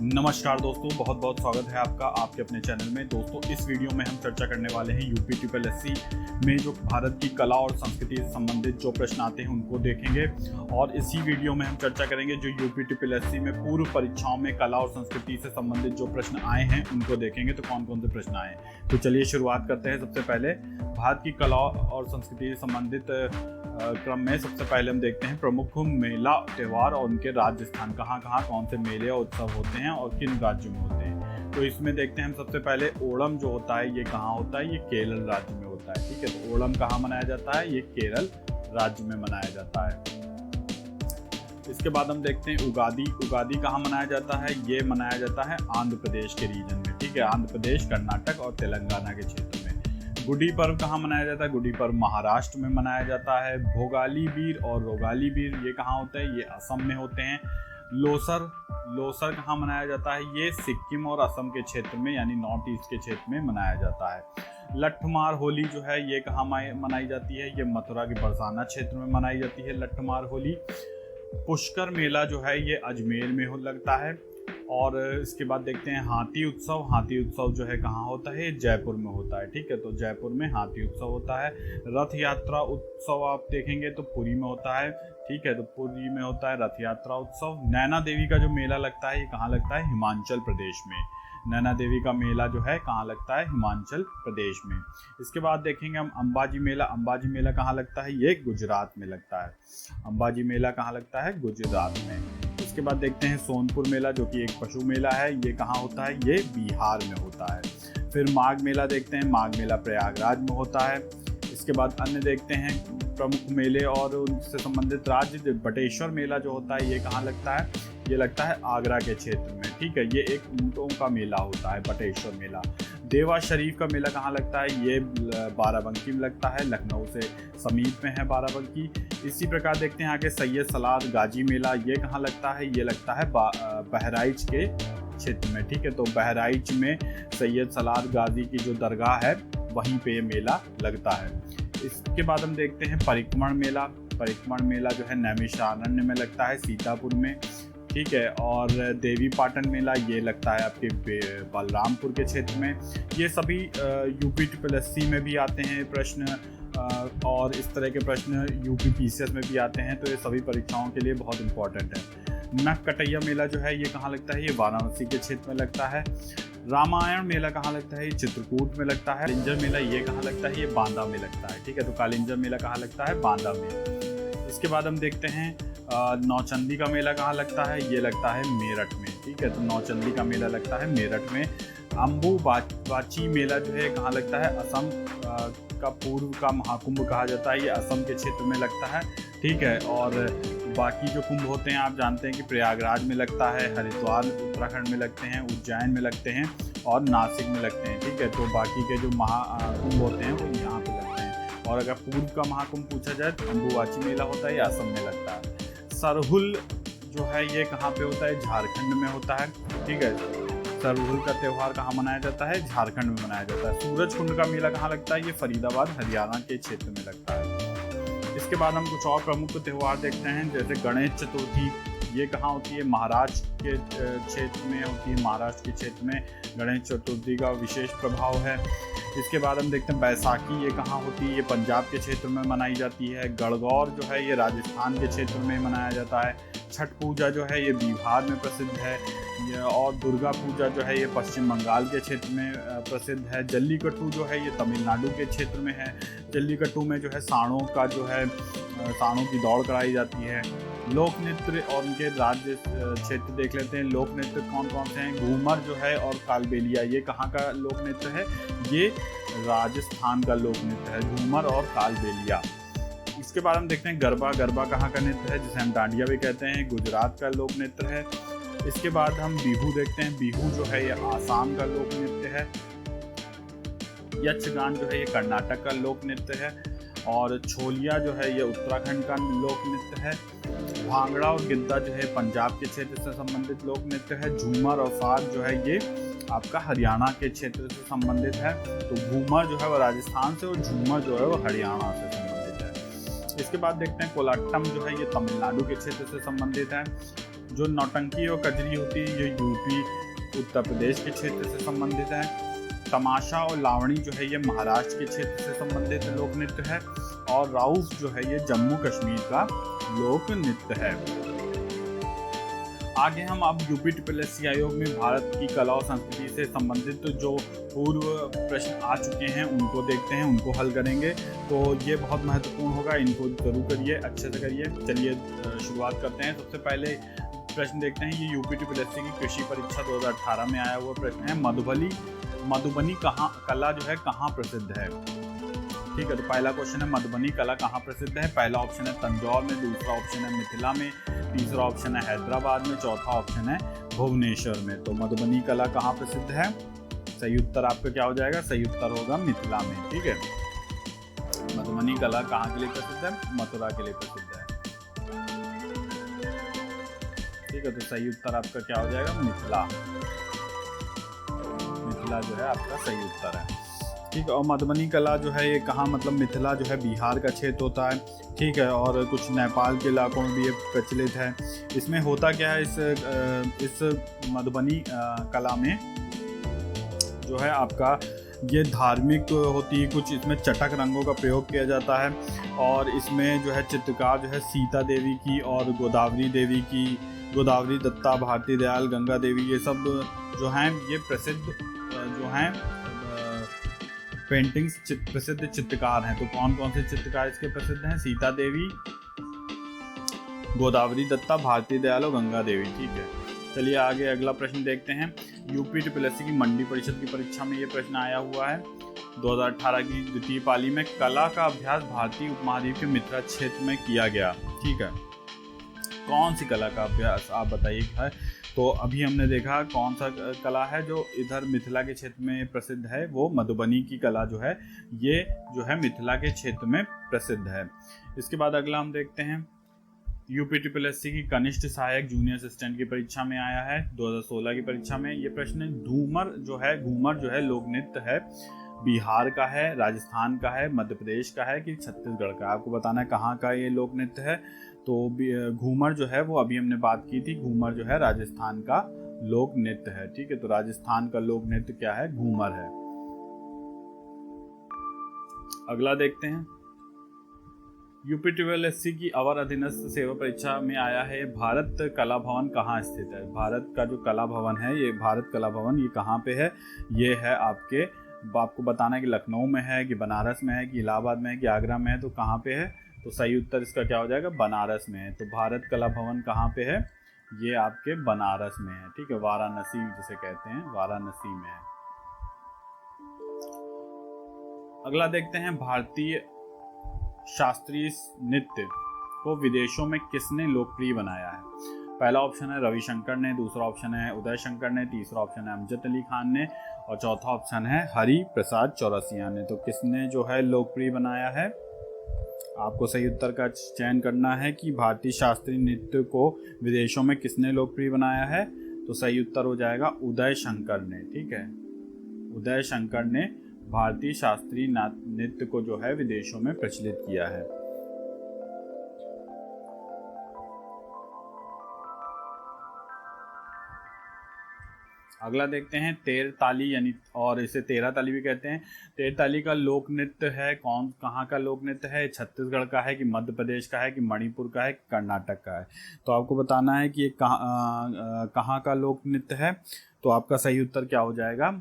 नमस्कार दोस्तों, बहुत बहुत स्वागत है आपका आपके अपने चैनल में। दोस्तों, इस वीडियो में हम चर्चा करने वाले हैं यूपी ट्रिपल एससी में जो भारत की कला और संस्कृति से संबंधित जो प्रश्न आते हैं उनको देखेंगे। और इसी वीडियो में हम चर्चा करेंगे जो यूपी ट्रिपल एससी में पूर्व परीक्षाओं में कला और संस्कृति से संबंधित जो प्रश्न आए हैं उनको देखेंगे। तो कौन कौन से प्रश्न आए हैं, तो चलिए शुरुआत करते हैं। सबसे पहले भारत की कला और संस्कृति से संबंधित क्रम में सबसे पहले हम देखते हैं प्रमुख मेला त्यौहार और उनके राज्य स्थान, कहाँ कहाँ कौन से मेले और उत्सव होते हैं और किन राज्यों में होते हैं। तो इसमें देखते हैं हम सबसे पहले ओणम जो होता है ये कहाँ होता है, ये केरल राज्य में होता है। ठीक है, तो ओणम कहाँ मनाया जाता है, ये केरल राज्य में मनाया जाता है। इसके बाद हम देखते हैं उगादी। उगादी कहाँ मनाया जाता है, ये मनाया जाता है आंध्र प्रदेश के रीजन में। ठीक है, आंध्र प्रदेश, कर्नाटक और तेलंगाना के क्षेत्र में। गुड़ी पर्व कहाँ मनाया जाता है, गुड़ी पर्व महाराष्ट्र में मनाया जाता है। भोगाली बीर और रोगाली बीर ये कहाँ होते हैं, ये असम में होते हैं। लोसर कहाँ मनाया जाता है, ये सिक्किम और असम के क्षेत्र में यानी नॉर्थ ईस्ट के क्षेत्र में मनाया जाता है। लट्ठमार होली जो है ये कहाँ मनाई जाती है, ये मथुरा के बरसाना क्षेत्र में मनाई जाती है लट्ठमार होली। पुष्कर मेला जो है ये अजमेर में लगता है। और इसके बाद देखते हैं हाथी उत्सव। हाथी उत्सव जो है कहाँ होता है, जयपुर में होता है। ठीक है, तो जयपुर में हाथी उत्सव होता है। रथ यात्रा उत्सव आप देखेंगे तो पुरी में होता है। ठीक है, तो पुरी में होता है रथ यात्रा उत्सव। नैना देवी का जो मेला लगता है ये कहाँ लगता है, हिमाचल प्रदेश में। नैना देवी का मेला जो है कहाँ लगता है, हिमाचल प्रदेश में। इसके बाद देखेंगे हम अंबाजी मेला। अंबाजी मेला कहाँ लगता है, ये गुजरात में लगता है। अंबाजी मेला कहाँ लगता है, गुजरात में। इसके बाद देखते हैं सोनपुर मेला जो कि एक पशु मेला है, ये कहाँ होता है, ये बिहार में होता है। फिर माघ मेला देखते हैं, माघ मेला प्रयागराज में होता है। इसके बाद अन्य देखते हैं प्रमुख मेले और उनसे संबंधित राज्य। बटेश्वर मेला जो होता है ये कहाँ लगता है, ये लगता है आगरा के क्षेत्र में। ठीक है, ये एक ऊँटों का मेला होता है बटेश्वर मेला। देवा शरीफ का मेला कहाँ लगता है, ये बाराबंकी में लगता है, लखनऊ से समीप में है बाराबंकी। इसी प्रकार देखते हैं आगे सैयद सलार गाजी मेला, ये कहाँ लगता है, ये लगता है बहराइच के क्षेत्र में। ठीक है, तो बहराइच में सैयद सलार गाजी की जो दरगाह है वहीं पे ये मेला लगता है। इसके बाद हम देखते हैं परिक्रमण मेला। परिक्रमण मेला जो है नैमिषारण्य में लगता है, सीतापुर में। ठीक है, और देवी पाटन मेला ये लगता है आपके बलरामपुर के क्षेत्र में। ये सभी यूपी ट्रिपल एससी में भी आते हैं प्रश्न, और इस तरह के प्रश्न यूपी पीसीएस में भी आते हैं, तो ये सभी परीक्षाओं के लिए बहुत इंपॉर्टेंट है। नककटैया मेला जो है ये कहाँ लगता है, ये वाराणसी के क्षेत्र में लगता है। रामायण मेला कहाँ लगता है, ये चित्रकूट में लगता है। कालिंजर मेला ये कहाँ लगता है, ये बांदा में लगता है। ठीक है, तो कालिंजर मेला कहाँ लगता है, बांदा में। इसके बाद हम देखते हैं नौचंदी का मेला कहाँ लगता है, ये लगता है मेरठ में। ठीक है, तो नौचंदी का मेला लगता है मेरठ में। अम्बुबाची मेला जो है कहाँ लगता है, असम का पूर्व का महाकुंभ कहा जाता है, ये असम के क्षेत्र में लगता है। ठीक है, और बाकी जो कुंभ होते हैं आप जानते हैं कि प्रयागराज में लगता है, हरिद्वार उत्तराखंड में लगते हैं, उज्जैन में लगते हैं और नासिक में लगते हैं। ठीक है, तो बाकी के जो महाकुंभ होते हैं वो यहाँ पे लगते हैं। और अगर पूर्व का महाकुंभ पूछा जाए तो अम्बुबाची मेला होता है, ये असम में लगता है। सरहुल जो है ये कहाँ पे होता है, झारखंड में होता है। ठीक है, सरहुल का त्यौहार कहाँ मनाया जाता है, झारखंड में मनाया जाता है। सूरज कुंड का मेला कहाँ लगता है, ये फरीदाबाद हरियाणा के क्षेत्र में लगता है। इसके बाद हम कुछ और प्रमुख त्यौहार देखते हैं, जैसे गणेश चतुर्थी ये कहाँ होती है, महाराष्ट्र के क्षेत्र में होती है। महाराष्ट्र के क्षेत्र में गणेश चतुर्थी का विशेष प्रभाव है। इसके बाद हम देखते हैं बैसाखी ये कहाँ होती है, ये पंजाब के क्षेत्र में मनाई जाती है। गणगौर जो है ये राजस्थान के क्षेत्र में मनाया जाता है। छठ पूजा जो है ये बिहार में प्रसिद्ध है। और दुर्गा पूजा जो है ये पश्चिम बंगाल के क्षेत्र में प्रसिद्ध है। जल्लीकट्टू जो है ये तमिलनाडु के क्षेत्र में है। जल्लीकट्टू में जो है सांडों का जो है सांडों की दौड़ कराई जाती है। लोक नृत्य और उनके राज्य क्षेत्र देख लेते हैं। लोक नृत्य कौन कौन से हैं, घूमर जो है और कालबेलिया ये कहाँ का लोक नृत्य है, ये राजस्थान का लोक नृत्य है, घूमर और कालबेलिया। इसके बाद हम देखते हैं गरबा। गरबा कहाँ का नृत्य है, जिसे हम डांडिया भी कहते हैं, गुजरात का लोक नृत्य है। इसके बाद हम बिहू देखते हैं। बिहू जो है ये आसाम का लोक नृत्य है। यक्षगान जो है ये कर्नाटक का लोक नृत्य है। और छोलिया जो है ये उत्तराखंड का लोक नृत्य है। भांगड़ा और गिद्दा जो है पंजाब के क्षेत्र से संबंधित लोक नृत्य है। झूमर और फाग जो है ये आपका हरियाणा के क्षेत्र से संबंधित है। तो घूमर जो है वो राजस्थान से और झूमर जो है वो हरियाणा से संबंधित है। इसके बाद देखते हैं कोलाट्टम जो है ये तमिलनाडु के क्षेत्र से संबंधित है। जो नौटंकी और कजरी होती है ये यूपी उत्तर प्रदेश के क्षेत्र से संबंधित है। तमाशा और लावणी जो है ये महाराष्ट्र के क्षेत्र से संबंधित लोक नृत्य है। और राउफ जो है ये जम्मू कश्मीर का लोक नृत्य है। आगे हम अब यूपी आयोग में भारत की कला और संस्कृति से संबंधित जो पूर्व प्रश्न आ चुके हैं उनको देखते हैं, उनको हल करेंगे। तो ये बहुत महत्वपूर्ण होगा, इनको जरूर करिए, अच्छे से करिए। चलिए शुरुआत करते हैं। सबसे पहले प्रश्न देखते हैं, ये यूपी की कृषि परीक्षा 2018 में आया हुआ प्रश्न है। मधुबनी कला जो है कहाँ प्रसिद्ध है? ठीक है, तो पहला क्वेश्चन है मधुबनी कला कहाँ प्रसिद्ध है। पहला ऑप्शन है तंजौर में, दूसरा ऑप्शन है मिथिला में, तीसरा ऑप्शन है हैदराबाद में, चौथा ऑप्शन है भुवनेश्वर में। तो मधुबनी कला कहाँ प्रसिद्ध है? सही उत्तर आपका क्या हो जाएगा? सही उत्तर होगा मिथिला में। ठीक है, मधुबनी कला कहाँ के लिए प्रसिद्ध है? मथुरा के लिए प्रसिद्ध है। ठीक है, तो सही उत्तर आपका क्या हो जाएगा? मिथिला। मिथिला जो है आपका सही उत्तर है। ठीक है, और मधुबनी कला जो है ये कहाँ, मतलब मिथिला जो है बिहार का क्षेत्र होता है। ठीक है, और कुछ नेपाल के इलाकों में भी ये प्रचलित है। इसमें होता क्या है, इस मधुबनी कला में जो है आपका ये धार्मिक होती है, कुछ इसमें चटक रंगों का प्रयोग किया जाता है। और इसमें जो है चित्रकार जो है सीता देवी की और गोदावरी देवी की, गोदावरी दत्ता, भारती दयाल, गंगा देवी, ये सब जो हैं ये प्रसिद्ध जो हैं पेंटिंग्स प्रसिद्ध चित्रकार हैं। तो कौन कौन से चित्रकार इसके प्रसिद्ध हैं? सीता देवी, गोदावरी दत्ता, भारती दयाल और गंगा देवी। ठीक है, चलिए आगे अगला प्रश्न देखते हैं। यूपी की मंडी परिषद की परीक्षा में ये प्रश्न आया हुआ है 2018 की द्वितीय पाली में। कला का अभ्यास भारतीय उपमहाद्वीप के मिथिला क्षेत्र में किया गया। ठीक है, कौन सी कला का अभ्यास आप बताइए है? तो अभी हमने देखा कौन सा कला है जो इधर मिथिला के क्षेत्र में प्रसिद्ध है, वो मधुबनी की कला जो है ये जो है मिथिला के क्षेत्र में प्रसिद्ध है। इसके बाद अगला हम देखते हैं, यूपी की कनिष्ठ सहायक जूनियर असिस्टेंट की परीक्षा में आया है 2016 की परीक्षा में। ये प्रश्न घूमर जो है लोक नृत्य है, बिहार का है, राजस्थान का है, मध्य प्रदेश का है कि छत्तीसगढ़ का? आपको बताना है कहाँ का ये लोक नृत्य है। तो घूमर जो है वो अभी हमने बात की थी, घूमर जो है राजस्थान का लोक नृत्य है। ठीक है, तो राजस्थान का लोक नृत्य क्या है? घूमर है। अगला देखते हैं, यूपी की अवर अधीनस्थ सेवा परीक्षा में आया है भारत कला भवन कहाँ स्थित है? भारत का जो कला भवन है, ये भारत कला भवन ये कहाँ पे है? ये है आपको बताना है कि लखनऊ में है कि बनारस में है कि इलाहाबाद में है कि आगरा में है, तो कहाँ पे है? तो सही उत्तर इसका क्या हो जाएगा? बनारस में है। तो भारत कला भवन कहाँ पे है? ये आपके बनारस में है। ठीक है, वाराणसी जिसे कहते हैं, वाराणसी में है। अगला देखते हैं, भारतीय शास्त्रीय नृत्य को विदेशों में किसने लोकप्रिय बनाया है? पहला ऑप्शन है रविशंकर ने, दूसरा ऑप्शन है उदय शंकर ने, तीसरा ऑप्शन है अमजद अली खान ने और चौथा ऑप्शन है हरि प्रसाद चौरसिया ने। तो किसने जो है लोकप्रिय बनाया है? आपको सही उत्तर का चयन करना है कि भारतीय शास्त्रीय नृत्य को विदेशों में किसने लोकप्रिय बनाया है। तो सही उत्तर हो जाएगा उदय शंकर ने। ठीक है, उदय शंकर ने भारतीय शास्त्रीय नृत्य को जो है विदेशों में प्रचलित किया है। अगला देखते हैं तेर ताली, यानी और इसे तेरह ताली भी कहते हैं। तेर ताली का लोक नृत्य है कहाँ का लोक नृत्य है? छत्तीसगढ़ का है कि मध्य प्रदेश का है कि मणिपुर का है कि कर्नाटक का है? तो आपको बताना है कि ये कहाँ का लोक नृत्य है। तो आपका सही उत्तर क्या हो जाएगा?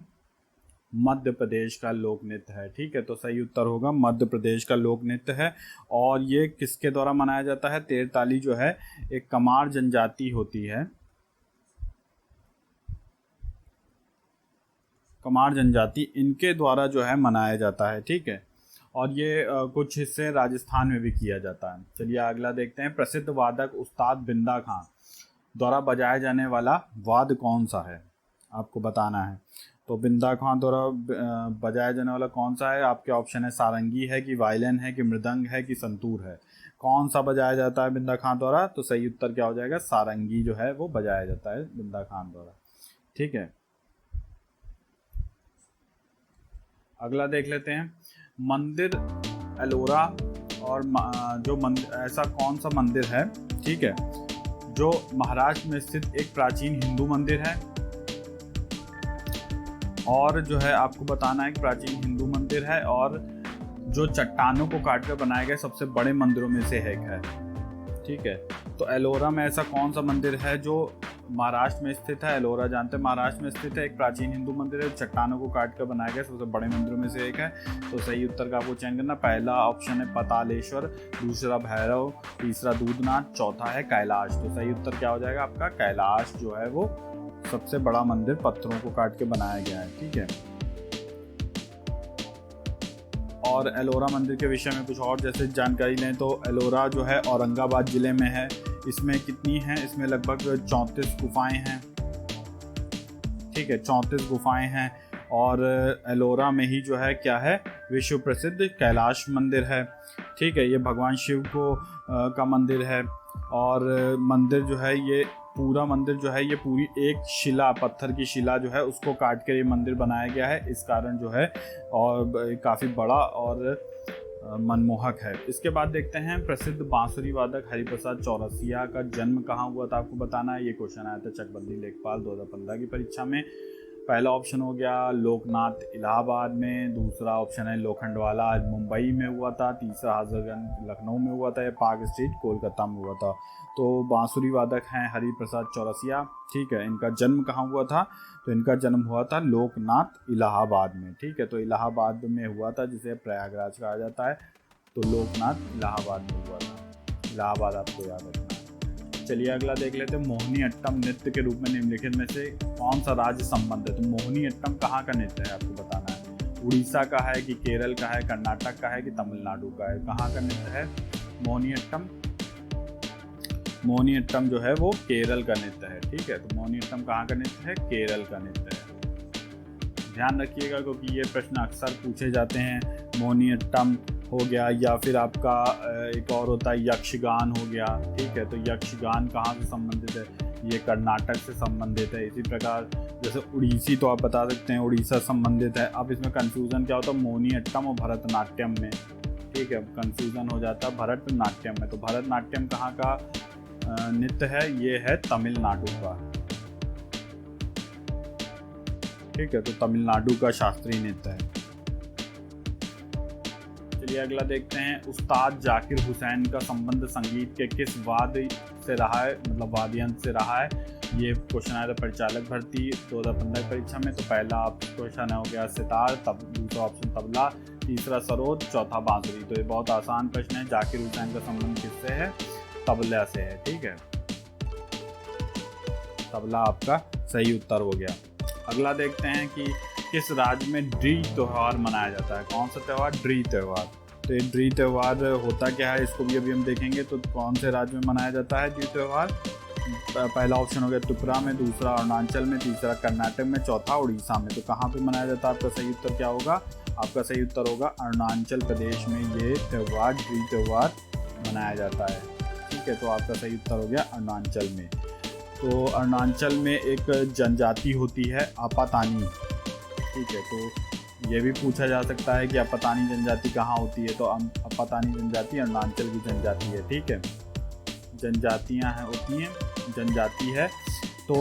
मध्य प्रदेश का लोक नृत्य है। ठीक है, तो सही उत्तर होगा मध्य प्रदेश का लोक नृत्य है। और ये किसके द्वारा मनाया जाता है? तेर ताली जो है एक कमार जनजाति होती है, कमार जनजाति, इनके द्वारा जो है मनाया जाता है। ठीक है, और ये कुछ हिस्से राजस्थान में भी किया जाता है। चलिए अगला देखते हैं, प्रसिद्ध वादक उस्ताद बिंदा खां द्वारा बजाया जाने वाला वाद्य कौन सा है? आपको बताना है। तो बिंदा खां द्वारा बजाया जाने वाला कौन सा है? आपके ऑप्शन है सारंगी है कि वायलिन है कि मृदंग है कि संतूर है? कौन सा बजाया जाता है बिंदा खां द्वारा? तो सही उत्तर क्या हो जाएगा? सारंगी जो है वो बजाया जाता है बिंदा खां द्वारा। ठीक है, अगला देख लेते हैं, मंदिर एलोरा और जो ऐसा कौन सा मंदिर है, ठीक है, जो महाराष्ट्र में स्थित एक प्राचीन हिंदू मंदिर है। और जो है आपको बताना है कि प्राचीन हिंदू मंदिर है और जो चट्टानों को काट कर बनाए गए सबसे बड़े मंदिरों में से एक है। ठीक है, तो एलोरा में ऐसा कौन सा मंदिर है जो महाराष्ट्र में स्थित है? एलोरा जानते हैं महाराष्ट्र में स्थित है, एक प्राचीन हिंदू मंदिर है, चट्टानों को काट कर बनाया गया सबसे बड़े मंदिरों में से एक है। तो सही उत्तर का आपको चयन करना। पहला ऑप्शन है पतालेश्वर, दूसरा भैरव, तीसरा दूधनाथ, चौथा है कैलाश। तो सही उत्तर क्या हो जाएगा आपका? कैलाश जो है वो सबसे बड़ा मंदिर पत्थरों को काट के बनाया गया है। ठीक है, और एलोरा मंदिर के विषय में कुछ और जैसे जानकारी लें तो एलोरा जो है औरंगाबाद ज़िले में है। इसमें कितनी हैं? इसमें लगभग 34 गुफाएं हैं। ठीक है, 34 गुफाएं हैं। और एलोरा में ही जो है क्या है? विश्व प्रसिद्ध कैलाश मंदिर है। ठीक है, ये भगवान शिव को का मंदिर है। और मंदिर जो है ये पूरा मंदिर जो है ये पूरी एक शिला, पत्थर की शिला जो है उसको काट कर ये मंदिर बनाया गया है। इस कारण जो है और काफ़ी बड़ा और मनमोहक है। इसके बाद देखते हैं प्रसिद्ध बांसुरी वादक हरिप्रसाद चौरसिया का जन्म कहाँ हुआ था? आपको बताना है। ये क्वेश्चन आया था चकबंदी लेखपाल 2015 की परीक्षा में। पहला ऑप्शन हो गया लोकनाथ इलाहाबाद में, दूसरा ऑप्शन है लोखंडवाला मुंबई में हुआ था, तीसरा हजरतगंज लखनऊ में हुआ था, या पार्क स्ट्रीट कोलकाता में हुआ था। तो बांसुरी वादक हैं हरिप्रसाद चौरसिया। ठीक है, इनका जन्म कहाँ हुआ था? तो इनका जन्म हुआ था लोकनाथ इलाहाबाद में। ठीक है, तो इलाहाबाद में हुआ था जिसे प्रयागराज कहा जाता है। तो लोकनाथ इलाहाबाद में हुआ था। इलाहाबाद आपको याद रखना है। चलिए अगला देख लेते हैं। मोहिनी अट्टम नृत्य के रूप में निम्नलिखित में से कौन सा राज्य संबंध है? तो मोहिनी अट्टम कहाँ का नृत्य है आपको बताना है। उड़ीसा का है कि केरल का है, कर्नाटक का है कि तमिलनाडु का है? कहाँ का नृत्य है मोहिनी अट्टम? मोहिनी अट्टम जो है वो केरल का नृत्य है। ठीक है, तो मोहिनी अट्टम कहाँ का नृत्य है? केरल का नृत्य है। ध्यान रखिएगा क्योंकि ये प्रश्न अक्सर पूछे जाते हैं। मोहिनी अट्टम हो गया, या फिर आपका एक और होता है यक्षगान हो गया। ठीक है, तो यक्षगान कहाँ से संबंधित है? ये कर्नाटक से संबंधित है। इसी प्रकार जैसे उड़ीसी तो आप बता सकते हैं उड़ीसा संबंधित है। अब इसमें कंफ्यूजन क्या होता है? मोहिनी अट्टम और भरतनाट्यम में। ठीक है, कंफ्यूजन हो जाता है भरतनाट्यम में। तो भरतनाट्यम कहाँ का नृत्य है? ये है तमिलनाडु का। ठीक है, तो तमिलनाडु का शास्त्रीय नृत्य है। चलिए अगला देखते हैं। उस्ताद जाकिर हुसैन का संबंध संगीत के किस वाद्य से रहा है? मतलब वाद्य यंत्र से रहा है। ये क्वेश्चन आया था परिचालक भर्ती 2015 परीक्षा में। तो पहला क्वेश्चन हो गया सितार, तब दूसरा ऑप्शन तबला, तीसरा सरोद, चौथा बांसुरी। तो ये बहुत आसान प्रश्न है। जाकिर हुसैन का संबंध किससे है? तबला से है। ठीक है, तबला आपका सही उत्तर हो गया। अगला देखते हैं कि किस राज्य में ड्री त्यौहार मनाया जाता है? कौन सा त्यौहार? ड्री त्यौहार। तो ये ड्री त्यौहार होता क्या है इसको भी अभी हम देखेंगे। तो कौन से राज्य में मनाया जाता है ड्री त्यौहार? पहला ऑप्शन हो गया त्रिपुरा में, दूसरा अरुणाचल में, तीसरा कर्नाटक में, चौथा उड़ीसा में। तो कहाँ पे मनाया जाता है? आपका सही उत्तर क्या होगा? आपका सही उत्तर होगा अरुणाचल प्रदेश में ये त्यौहार ड्री त्यौहार मनाया जाता है। ठीक है, तो आपका सही उत्तर हो गया अरुणाचल में। तो अरुणाचल में एक जनजाति होती है आपातानी। ठीक है, तो ये भी पूछा जा सकता है कि आपातानी जनजाति कहाँ होती है? तो आपातानी जनजाति अरुणाचल की जनजाति है। ठीक है, जनजातियाँ हैं होती हैं, जनजाति है। तो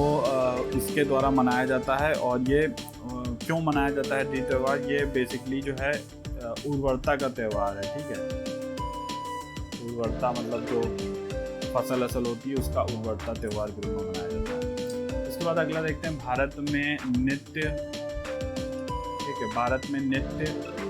इसके द्वारा मनाया जाता है। और ये क्यों मनाया जाता है ड्री त्यौहार? ये बेसिकली जो है उर्वरता का त्यौहार है। ठीक है, उर्वरता मतलब जो फसल असल होती है उसका उर्वरता त्यौहार के रूप में मनाया जाता है। इसके बाद अगला देखते हैं भारत में नृत्य। ठीक है, भारत में नृत्य,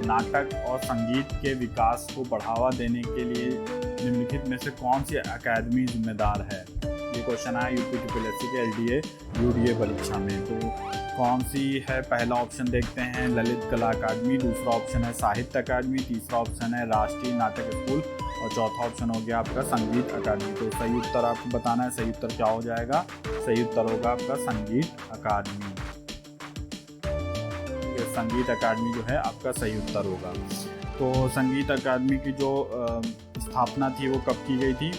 नाटक और संगीत के विकास को बढ़ावा देने के लिए निम्नलिखित में से कौन सी अकादमी जिम्मेदार है? ये क्वेश्चन आया यूपीपीएससी के एलडीए यूडीए परीक्षा में। तो कौन सी है? पहला ऑप्शन देखते हैं ललित कला अकादमी, दूसरा ऑप्शन है साहित्य अकादमी, तीसरा ऑप्शन है राष्ट्रीय नाटक स्कूल और चौथा ऑप्शन हो गया आपका संगीत अकादमी। तो सही उत्तर आपको बताना है। सही उत्तर क्या हो जाएगा? सही उत्तर होगा आपका संगीत अकादमी। संगीत अकादमी जो है आपका सही उत्तर होगा। तो संगीत अकादमी की जो स्थापना थी वो कब की गई थी?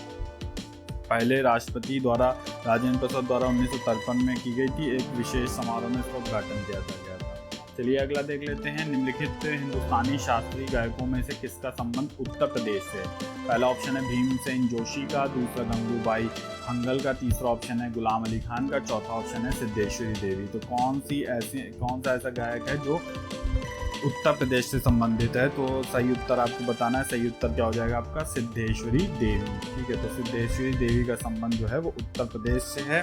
पहले राष्ट्रपति द्वारा राजेंद्र प्रसाद द्वारा 1953 में की गई थी। एक विशेष समारोह में इसका उद्घाटन किया गया था। चलिए अगला देख लेते हैं। निम्नलिखित हिंदुस्तानी शास्त्रीय गायकों में से किसका संबंध उत्तर प्रदेश से? पहला ऑप्शन है भीमसेन जोशी का, दूसरा गंगूबाई हंगल का, तीसरा ऑप्शन है गुलाम अली खान का, चौथा ऑप्शन है सिद्धेश्वरी देवी। तो कौन सा ऐसा गायक है जो उत्तर प्रदेश से संबंधित है? तो सही उत्तर आपको बताना है। सही उत्तर क्या हो जाएगा आपका? सिद्धेश्वरी देवी। ठीक है, तो सिद्धेश्वरी देवी का संबंध जो है वो उत्तर प्रदेश से है।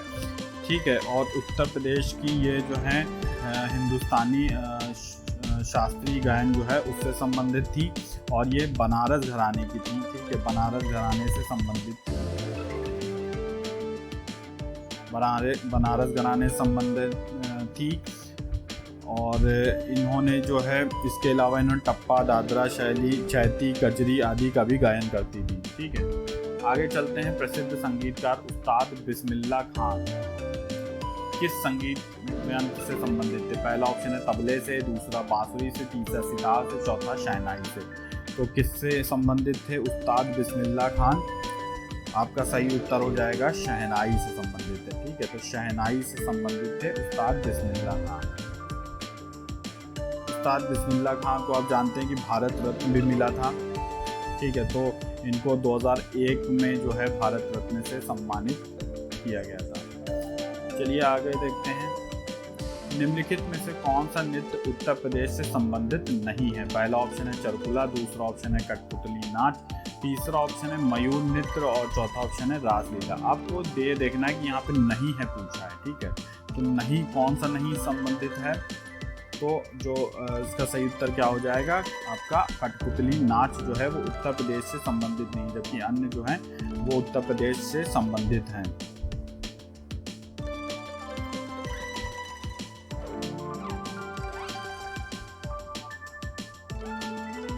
ठीक है, और उत्तर प्रदेश की ये जो है हिंदुस्तानी शास्त्रीय गायन जो है उससे संबंधित थी, और ये बनारस घराने की थी। ठीक है, बनारस घराने से संबंधित बनारस घराने से संबंधित थी। और इन्होंने जो है इसके अलावा इन्होंने टप्पा, दादरा शैली, चैती, कजरी आदि का भी गायन करती थी। ठीक है, आगे चलते हैं। प्रसिद्ध संगीतकार उस्ताद बिस्मिल्लाह खान किस संगीत यंत्र से संबंधित थे? पहला ऑप्शन है तबले से, दूसरा बांसुरी से, तीसरा सितार से, चौथा शहनाई से। तो किससे संबंधित थे उस्ताद बिस्मिल्लाह खान? आपका सही उत्तर हो जाएगा शहनाई से संबंधित है। ठीक है, तो शहनाई से संबंधित थे उस्ताद बिस्मिल्लाह खान। उस्ताद बिस्मिल्लाह खान को आप जानते हैं कि भारत रत्न भी मिला था। ठीक है, तो इनको 2001 में जो है भारत रत्न से सम्मानित किया गया था। चलिए आगे देखते हैं। निम्नलिखित में से कौन सा नृत्य उत्तर प्रदेश से संबंधित नहीं है? पहला ऑप्शन है चरकुला, दूसरा ऑप्शन है कठपुतली नाच, तीसरा ऑप्शन है मयूर नृत्य और चौथा ऑप्शन है रासलीला। आपको देखना है कि यहाँ पे नहीं है पूछा है। ठीक है, तो नहीं, कौन सा नहीं संबंधित है? तो जो इसका सही उत्तर क्या हो जाएगा आपका? कठपुतली नाच जो है वो उत्तर प्रदेश से संबंधित नहीं, जबकि अन्य जो है वो उत्तर प्रदेश से संबंधित हैं।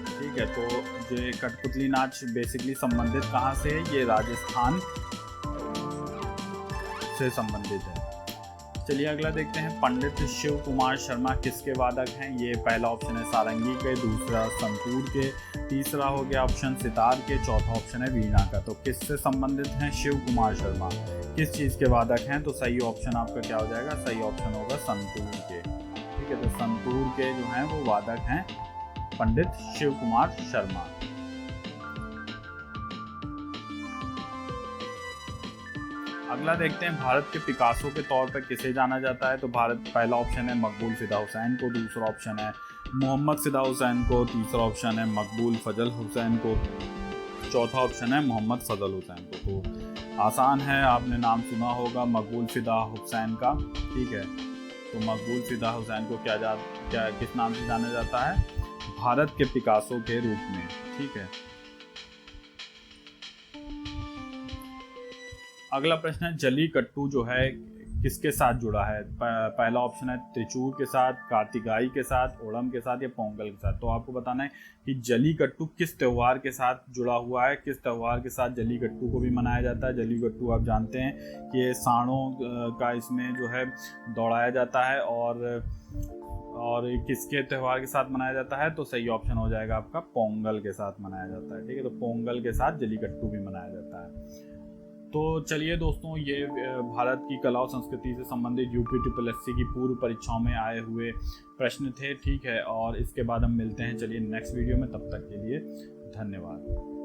ठीक है, तो जो कठपुतली नाच बेसिकली संबंधित कहाँ से है? ये राजस्थान से संबंधित है। चलिए अगला देखते हैं। पंडित शिव कुमार शर्मा किसके वादक हैं? ये पहला ऑप्शन है सारंगी के, दूसरा संतूर के, तीसरा हो गया ऑप्शन सितार के, चौथा ऑप्शन है वीणा का। तो किससे संबंधित हैं शिव कुमार शर्मा? किस चीज़ के वादक हैं? तो सही ऑप्शन आपका क्या हो जाएगा? सही ऑप्शन होगा संतूर के। ठीक है, तो संतूर के जो हैं वो वादक हैं पंडित शिव कुमार शर्मा। अगला देखते हैं। भारत के पिकासो के तौर पर किसे जाना जाता है? तो पहला ऑप्शन है मकबूल फिदा हुसैन को, दूसरा ऑप्शन है मोहम्मद फिदा हुसैन को, तीसरा ऑप्शन है मकबूल फजल हुसैन को, चौथा ऑप्शन है मोहम्मद फजल हुसैन को। तो आसान है, आपने नाम सुना होगा मकबूल फिदा हुसैन का। ठीक है, तो मकबूल फिदा हुसैन को किस नाम से जाना जाता है? भारत के पिकासो के रूप में। ठीक है, अगला प्रश्न है जलीकट्टू जो है किसके साथ जुड़ा है? पहला ऑप्शन है त्रिचूर के साथ, कार्तिकाई के साथ, ओणम के साथ या पोंगल के साथ। तो आपको बताना है कि जलीकट्टू किस त्यौहार के साथ जुड़ा हुआ है, किस त्यौहार के साथ जलीकट्टू को भी मनाया जाता है। जलीकट्टू आप जानते हैं कि ये सांडों का इसमें जो है दौड़ाया जाता है, और किसके त्यौहार के साथ मनाया जाता है? तो सही ऑप्शन हो जाएगा आपका पोंगल के साथ मनाया जाता है। ठीक है, तो पोंगल के साथ जलीकट्टू भी मनाया जाता है। तो चलिए दोस्तों, ये भारत की कला और संस्कृति से संबंधित UPSSC की पूर्व परीक्षाओं में आए हुए प्रश्न थे। ठीक है, और इसके बाद हम मिलते हैं चलिए नेक्स्ट वीडियो में। तब तक के लिए धन्यवाद।